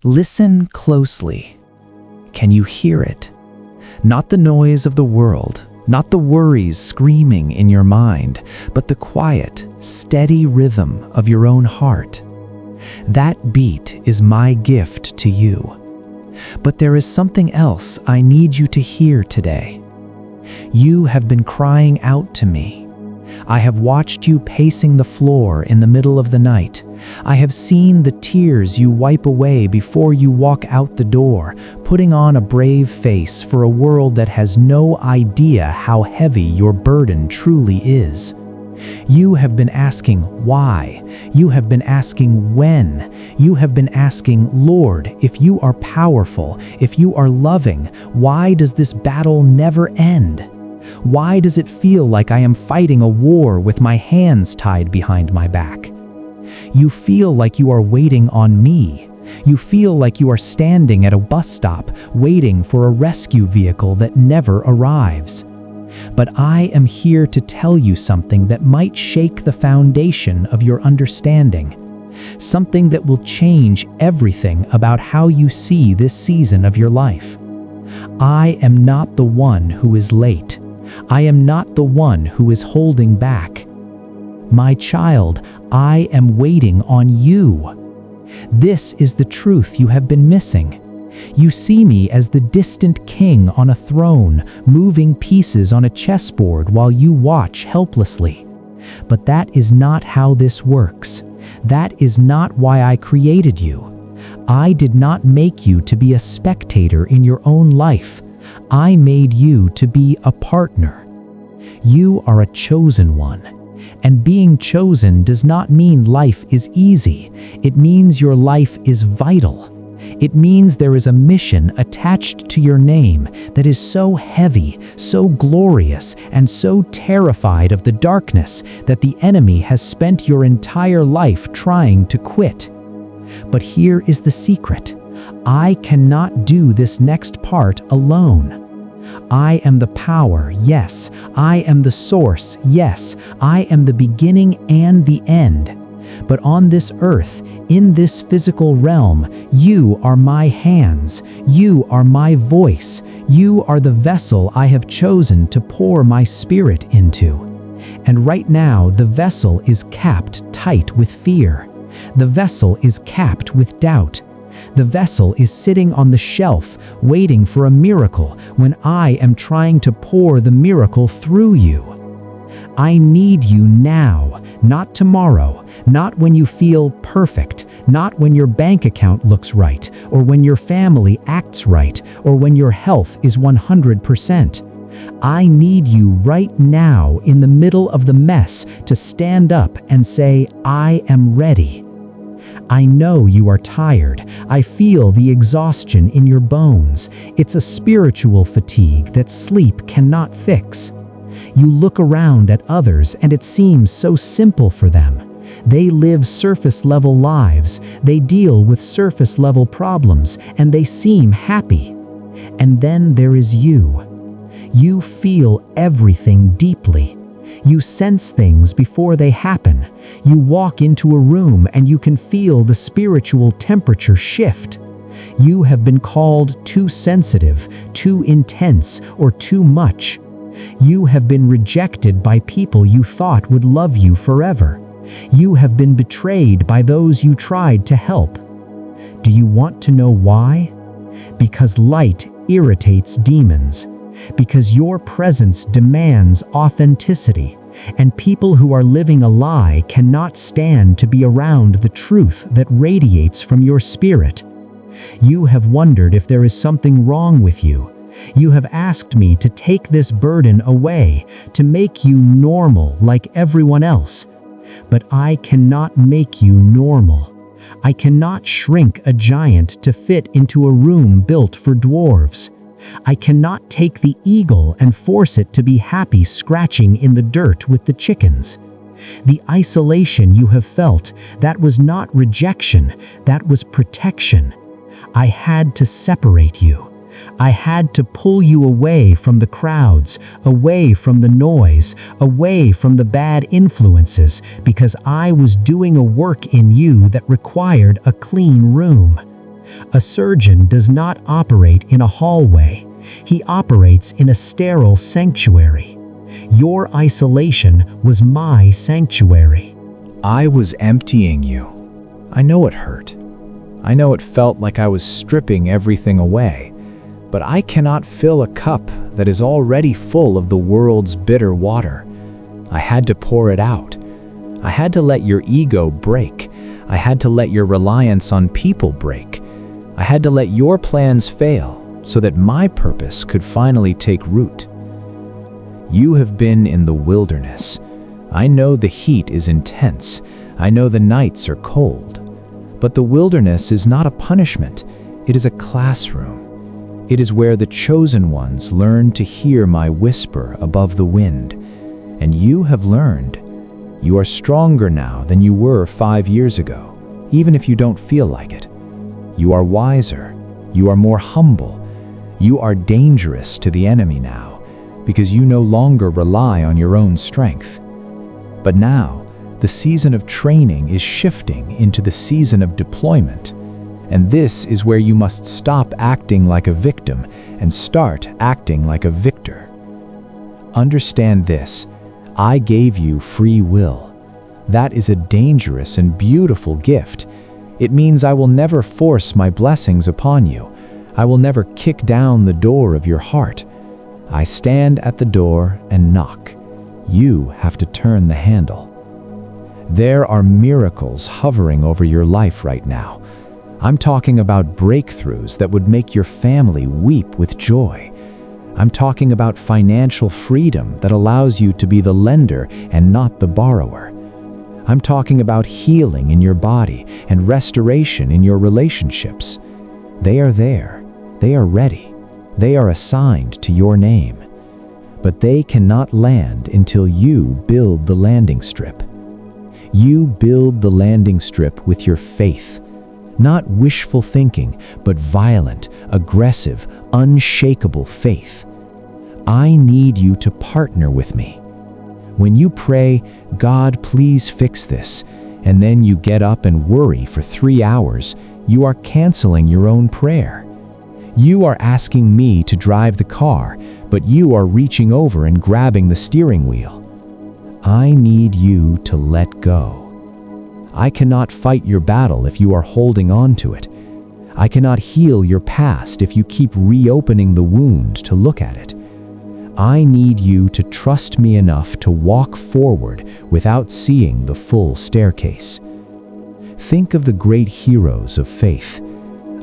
Listen closely. Can you hear it? Not the noise of the world, not the worries screaming in your mind, but the quiet, steady rhythm of your own heart. That beat is my gift to you. But there is something else I need you to hear today. You have been crying out to me. I have watched you pacing the floor in the middle of the night. I have seen the tears you wipe away before you walk out the door, putting on a brave face for a world that has no idea how heavy your burden truly is. You have been asking why. You have been asking when. You have been asking, Lord, if you are powerful, if you are loving, why does this battle never end? Why does it feel like I am fighting a war with my hands tied behind my back? You feel like you are waiting on me. You feel like you are standing at a bus stop, waiting for a rescue vehicle that never arrives. But I am here to tell you something that might shake the foundation of your understanding. Something that will change everything about how you see this season of your life. I am not the one who is late. I am not the one who is holding back. My child, I am waiting on you. This is the truth you have been missing. You see me as the distant king on a throne, moving pieces on a chessboard while you watch helplessly. But that is not how this works. That is not why I created you. I did not make you to be a spectator in your own life. I made you to be a partner. You are a chosen one. And being chosen does not mean life is easy. It means your life is vital. It means there is a mission attached to your name that is so heavy, so glorious, and so terrified of the darkness that the enemy has spent your entire life trying to quit. But here is the secret. I cannot do this next part alone. I am the power, yes. I am the source, yes. I am the beginning and the end. But on this earth, in this physical realm, you are my hands. You are my voice. You are the vessel I have chosen to pour my spirit into. And right now, the vessel is capped tight with fear. The vessel is capped with doubt. The vessel is sitting on the shelf, waiting for a miracle when I am trying to pour the miracle through you. I need you now, not tomorrow, not when you feel perfect, not when your bank account looks right, or when your family acts right, or when your health is 100%. I need you right now in the middle of the mess to stand up and say, I am ready. I know you are tired. I feel the exhaustion in your bones. It's a spiritual fatigue that sleep cannot fix. You look around at others and it seems so simple for them. They live surface-level lives, they deal with surface-level problems, and they seem happy. And then there is you. You feel everything deeply. You sense things before they happen. You walk into a room and you can feel the spiritual temperature shift. You have been called too sensitive, too intense, or too much. You have been rejected by people you thought would love you forever. You have been betrayed by those you tried to help. Do you want to know why? Because light irritates demons. Because your presence demands authenticity, and people who are living a lie cannot stand to be around the truth that radiates from your spirit. You have wondered if there is something wrong with you. You have asked me to take this burden away, to make you normal like everyone else. But I cannot make you normal. I cannot shrink a giant to fit into a room built for dwarves. I cannot take the eagle and force it to be happy scratching in the dirt with the chickens. The isolation you have felt, that was not rejection, that was protection. I had to separate you. I had to pull you away from the crowds, away from the noise, away from the bad influences, because I was doing a work in you that required a clean room. A surgeon does not operate in a hallway. He operates in a sterile sanctuary. Your isolation was my sanctuary. I was emptying you. I know it hurt. I know it felt like I was stripping everything away. But I cannot fill a cup that is already full of the world's bitter water. I had to pour it out. I had to let your ego break. I had to let your reliance on people break. I had to let your plans fail so that my purpose could finally take root. You have been in the wilderness. I know the heat is intense. I know the nights are cold. But the wilderness is not a punishment. It is a classroom. It is where the chosen ones learn to hear my whisper above the wind. And you have learned. You are stronger now than you were 5 years ago, even if you don't feel like it. You are wiser. You are more humble. You are dangerous to the enemy now, because you no longer rely on your own strength. But now, the season of training is shifting into the season of deployment. And this is where you must stop acting like a victim and start acting like a victor. Understand this. I gave you free will. That is a dangerous and beautiful gift. It means I will never force my blessings upon you. I will never kick down the door of your heart. I stand at the door and knock. You have to turn the handle. There are miracles hovering over your life right now. I'm talking about breakthroughs that would make your family weep with joy. I'm talking about financial freedom that allows you to be the lender and not the borrower. I'm talking about healing in your body and restoration in your relationships. They are there. They are ready. They are assigned to your name. But they cannot land until you build the landing strip. You build the landing strip with your faith. Not wishful thinking, but violent, aggressive, unshakable faith. I need you to partner with me. When you pray, God, please fix this, and then you get up and worry for 3 hours, you are canceling your own prayer. You are asking me to drive the car, but you are reaching over and grabbing the steering wheel. I need you to let go. I cannot fight your battle if you are holding on to it. I cannot heal your past if you keep reopening the wound to look at it. I need you to trust me enough to walk forward without seeing the full staircase. Think of the great heroes of faith.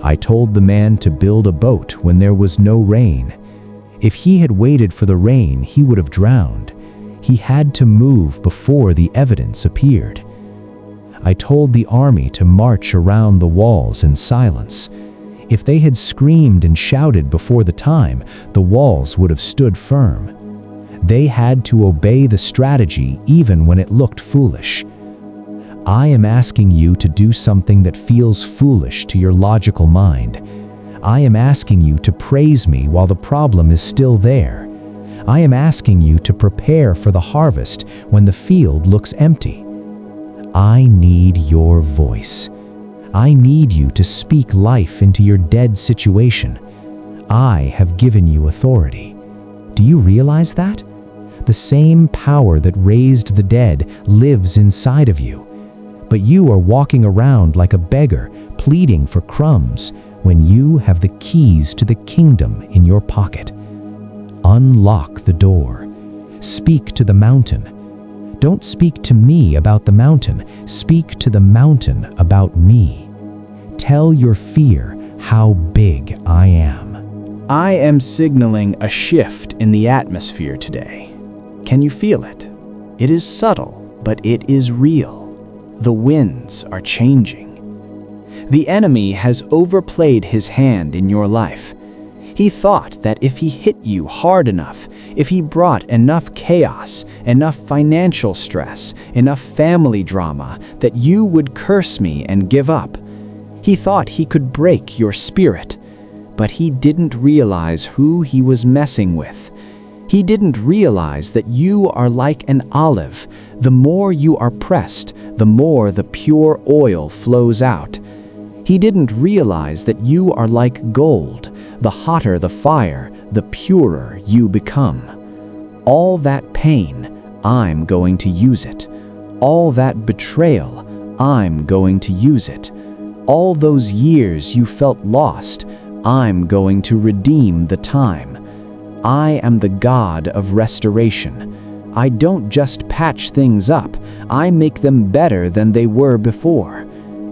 I told the man to build a boat when there was no rain. If he had waited for the rain, he would have drowned. He had to move before the evidence appeared. I told the army to march around the walls in silence. If they had screamed and shouted before the time, the walls would have stood firm. They had to obey the strategy even when it looked foolish. I am asking you to do something that feels foolish to your logical mind. I am asking you to praise me while the problem is still there. I am asking you to prepare for the harvest when the field looks empty. I need your voice. I need you to speak life into your dead situation. I have given you authority. Do you realize that? The same power that raised the dead lives inside of you. But you are walking around like a beggar, pleading for crumbs, when you have the keys to the kingdom in your pocket. Unlock the door. Speak to the mountain. Don't speak to me about the mountain. Speak to the mountain about me. Tell your fear how big I am. I am signaling a shift in the atmosphere today. Can you feel it? It is subtle, but it is real. The winds are changing. The enemy has overplayed his hand in your life. He thought that if he hit you hard enough, if he brought enough chaos, enough financial stress, enough family drama, that you would curse me and give up. He thought he could break your spirit, but he didn't realize who he was messing with. He didn't realize that you are like an olive. The more you are pressed, the more the pure oil flows out. He didn't realize that you are like gold. The hotter the fire, the purer you become. All that pain, I'm going to use it. All that betrayal, I'm going to use it. All those years you felt lost, I'm going to redeem the time. I am the God of restoration. I don't just patch things up, I make them better than they were before.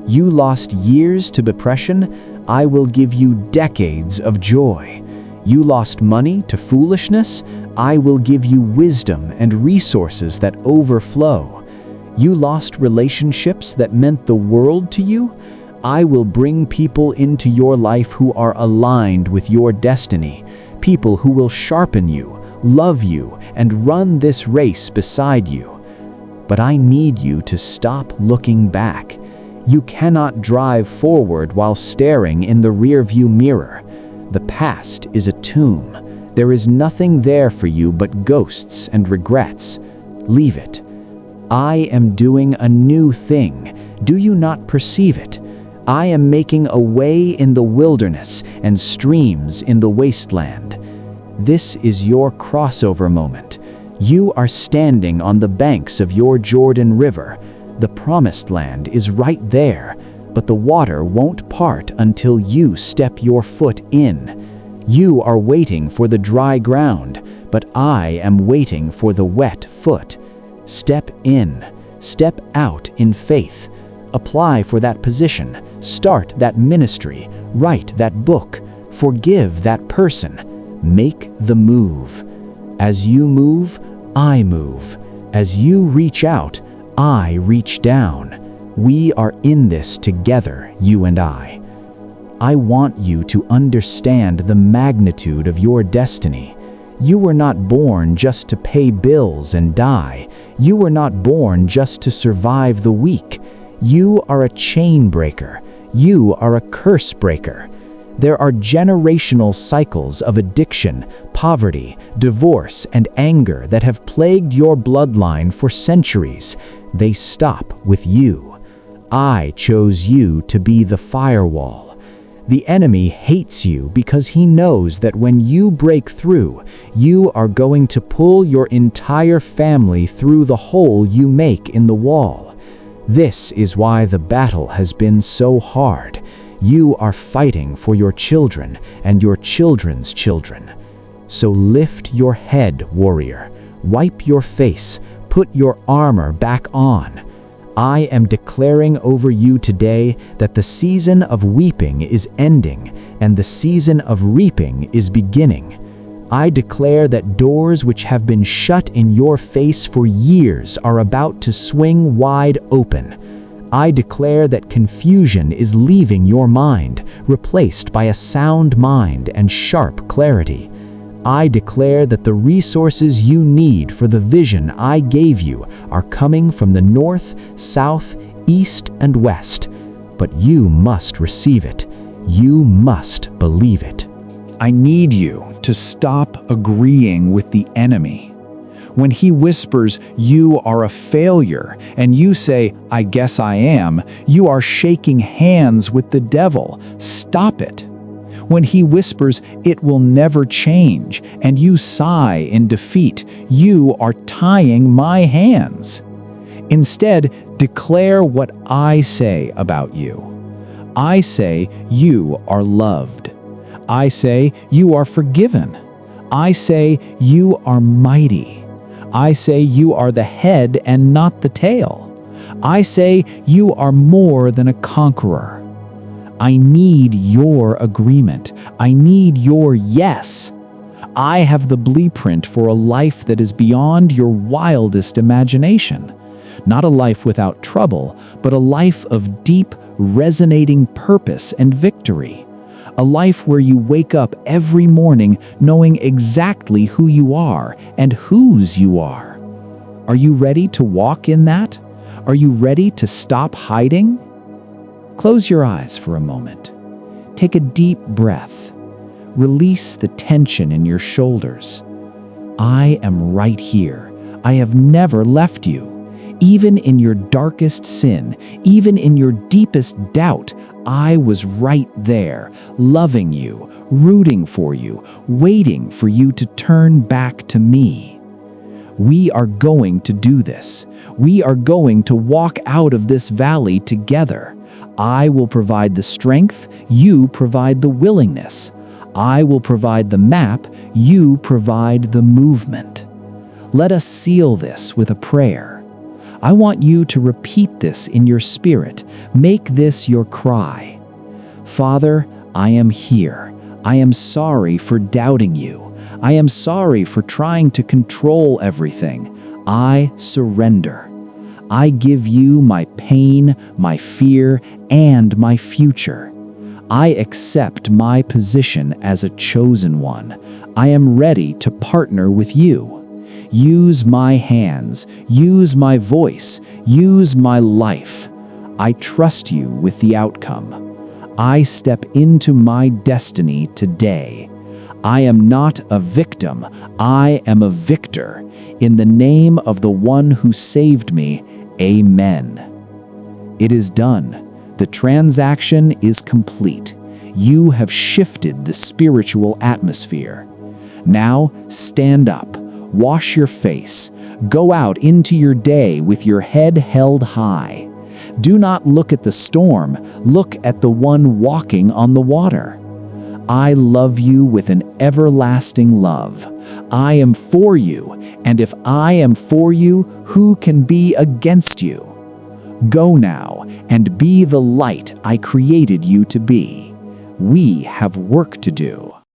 You lost years to depression, I will give you decades of joy. You lost money to foolishness, I will give you wisdom and resources that overflow. You lost relationships that meant the world to you, I will bring people into your life who are aligned with your destiny, people who will sharpen you, love you, and run this race beside you. But I need you to stop looking back. You cannot drive forward while staring in the rearview mirror. The past is a tomb. There is nothing there for you but ghosts and regrets. Leave it. I am doing a new thing. Do you not perceive it? I am making a way in the wilderness and streams in the wasteland. This is your crossover moment. You are standing on the banks of your Jordan River. The promised land is right there, but the water won't part until you step your foot in. You are waiting for the dry ground, but I am waiting for the wet foot. Step in, step out in faith. Apply for that position, start that ministry, write that book, forgive that person. Make the move. As you move, I move. As you reach out, I reach down. We are in this together, you and I. I want you to understand the magnitude of your destiny. You were not born just to pay bills and die. You were not born just to survive the week. You are a chain breaker. You are a curse breaker. There are generational cycles of addiction, poverty, divorce, and anger that have plagued your bloodline for centuries. They stop with you. I chose you to be the firewall. The enemy hates you because he knows that when you break through, you are going to pull your entire family through the hole you make in the wall. This is why the battle has been so hard. You are fighting for your children and your children's children. So lift your head, warrior. Wipe your face. Put your armor back on. I am declaring over you today that the season of weeping is ending and the season of reaping is beginning. I declare that doors which have been shut in your face for years are about to swing wide open. I declare that confusion is leaving your mind, replaced by a sound mind and sharp clarity. I declare that the resources you need for the vision I gave you are coming from the north, south, east, and west. But you must receive it. You must believe it. I need you to stop agreeing with the enemy. When he whispers, "You are a failure," and you say, "I guess I am," you are shaking hands with the devil. Stop it. When he whispers, "It will never change," and you sigh in defeat, you are tying my hands. Instead, declare what I say about you. I say you are loved. I say you are forgiven. I say you are mighty. I say you are the head and not the tail. I say you are more than a conqueror. I need your agreement. I need your yes. I have the blueprint for a life that is beyond your wildest imagination. Not a life without trouble, but a life of deep, resonating purpose and victory. A life where you wake up every morning knowing exactly who you are and whose you are. Are you ready to walk in that? Are you ready to stop hiding? Close your eyes for a moment. Take a deep breath. Release the tension in your shoulders. I am right here. I have never left you. Even in your darkest sin, even in your deepest doubt, I was right there, loving you, rooting for you, waiting for you to turn back to me. We are going to do this. We are going to walk out of this valley together. I will provide the strength, you provide the willingness. I will provide the map, you provide the movement. Let us seal this with a prayer. I want you to repeat this in your spirit. Make this your cry. Father, I am here. I am sorry for doubting you. I am sorry for trying to control everything. I surrender. I give you my pain, my fear, and my future. I accept my position as a chosen one. I am ready to partner with you. Use my hands, use my voice, use my life. I trust you with the outcome. I step into my destiny today. I am not a victim, I am a victor. In the name of the one who saved me, amen. It is done. The transaction is complete. You have shifted the spiritual atmosphere. Now stand up. Wash your face. Go out into your day with your head held high. Do not look at the storm. Look at the one walking on the water. I love you with an everlasting love. I am for you, and if I am for you, who can be against you? Go now and be the light I created you to be. We have work to do.